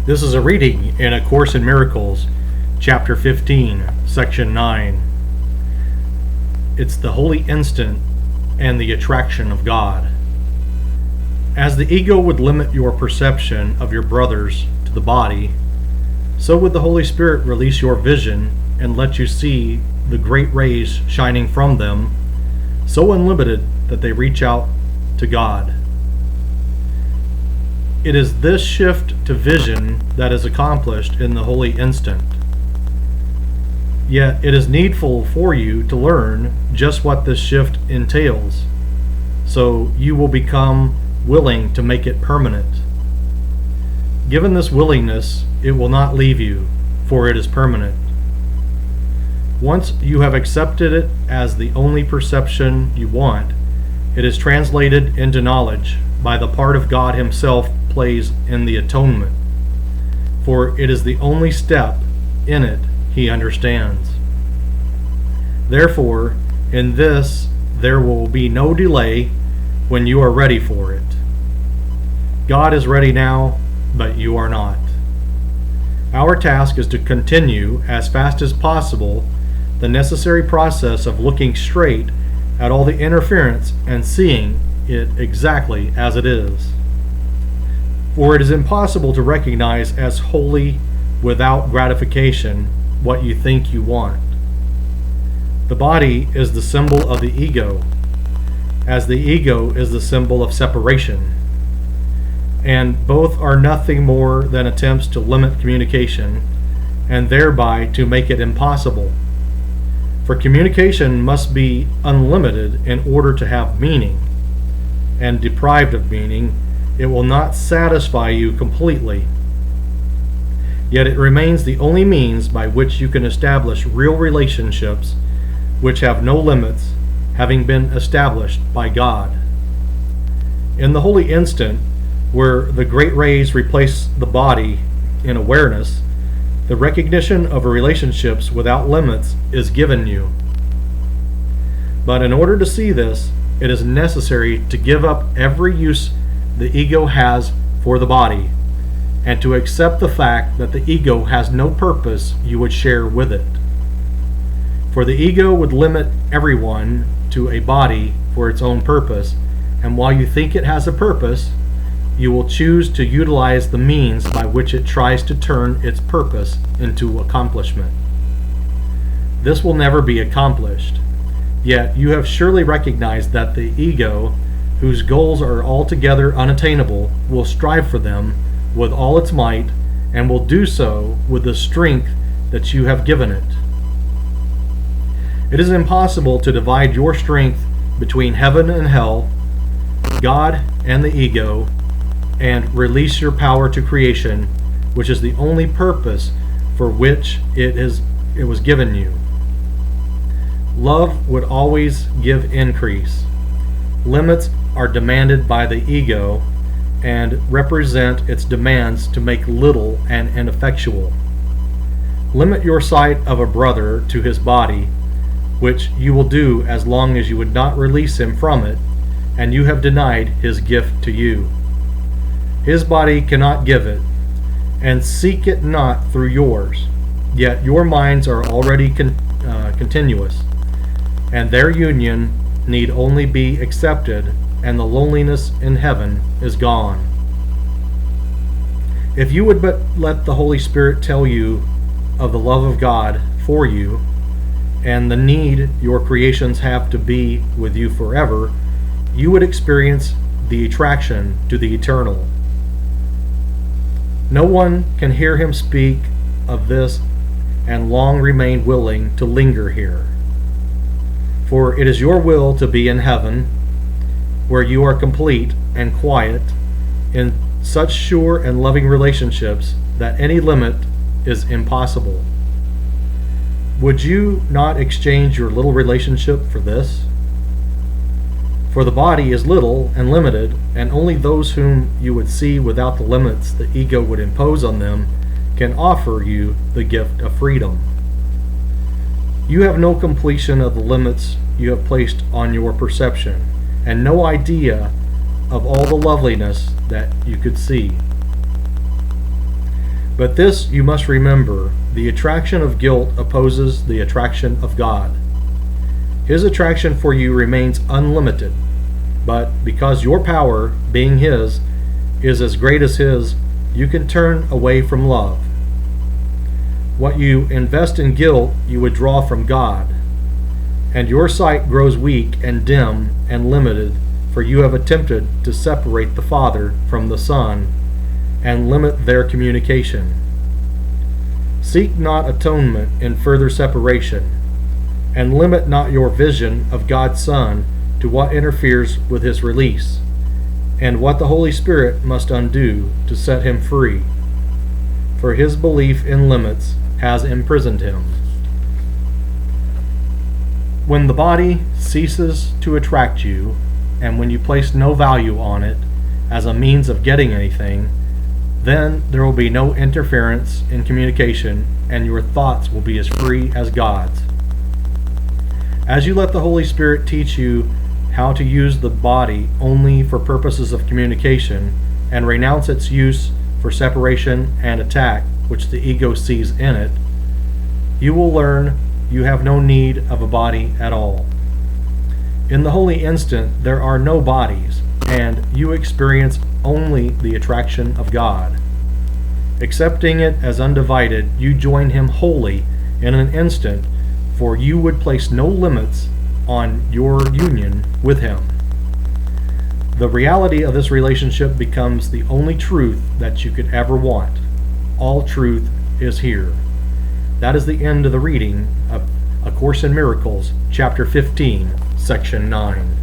This is a reading in A Course in Miracles, Chapter 15, Section 9. It's the holy instant and the attraction of God. As the ego would limit your perception of your brothers to the body, so would the Holy Spirit release your vision and let you see the great rays shining from them, so unlimited that they reach out to God. It is this shift to vision that is accomplished in the holy instant. Yet it is needful for you to learn just what this shift entails, so you will become willing to make it permanent. Given this willingness, it will not leave you, for it is permanent. Once you have accepted it as the only perception you want, it is translated into knowledge by the part of God Himself plays in the atonement, for it is the only step in it He understands. Therefore, in this there will be no delay when you are ready for it. God is ready now, but you are not. Our task is to continue as fast as possible the necessary process of looking straight at all the interference and seeing it exactly as it is. For it is impossible to recognize as wholly without gratification what you think you want. The body is the symbol of the ego, as the ego is the symbol of separation, and both are nothing more than attempts to limit communication and thereby to make it impossible. For communication must be unlimited in order to have meaning, and deprived of meaning, it will not satisfy you completely. Yet it remains the only means by which you can establish real relationships which have no limits, having been established by God. In the holy instant, where the great rays replace the body in awareness, the recognition of relationships without limits is given you. But in order to see this, it is necessary to give up every use the ego has for the body, and to accept the fact that the ego has no purpose you would share with it. For the ego would limit everyone to a body for its own purpose, and while you think it has a purpose, you will choose to utilize the means by which it tries to turn its purpose into accomplishment. This will never be accomplished, yet you have surely recognized that the ego, whose goals are altogether unattainable, will strive for them with all its might, and will do so with the strength that you have given it. It is impossible to divide your strength between heaven and hell, God and the ego, and release your power to creation, which is the only purpose for which it was given you. Love would always give increase. Limits are demanded by the ego and represent its demands to make little and ineffectual. Limit your sight of a brother to his body, which you will do as long as you would not release him from it, and you have denied his gift to you. His body cannot give it, and seek it not through yours, yet your minds are already continuous, and their union need only be accepted, and the loneliness in heaven is gone. If you would but let the Holy Spirit tell you of the love of God for you, and the need your creations have to be with you forever, you would experience the attraction to the eternal. No one can hear him speak of this and long remain willing to linger here. For it is your will to be in heaven, where you are complete and quiet in such sure and loving relationships that any limit is impossible. Would you not exchange your little relationship for this? For the body is little and limited, and only those whom you would see without the limits the ego would impose on them can offer you the gift of freedom. You have no completion of the limits you have placed on your perception, and no idea of all the loveliness that you could see. But this you must remember, the attraction of guilt opposes the attraction of God. His attraction for you remains unlimited, but because your power, being His, is as great as His, you can turn away from love. What you invest in guilt, you withdraw from God, and your sight grows weak and dim and limited, for you have attempted to separate the Father from the Son and limit their communication. Seek not atonement in further separation, and limit not your vision of God's Son to what interferes with His release, and what the Holy Spirit must undo to set Him free, for His belief in limits has imprisoned Him. When the body ceases to attract you, and when you place no value on it as a means of getting anything, then there will be no interference in communication, and your thoughts will be as free as God's. As you let the Holy Spirit teach you how to use the body only for purposes of communication, and renounce its use for separation and attack, which the ego sees in it, you will learn you have no need of a body at all. In the holy instant, there are no bodies, and you experience only the attraction of God. Accepting it as undivided, you join Him wholly in an instant, for you would place no limits on your union with Him. The reality of this relationship becomes the only truth that you could ever want. All truth is here. That is the end of the reading of A Course in Miracles, Chapter 15, Section 9.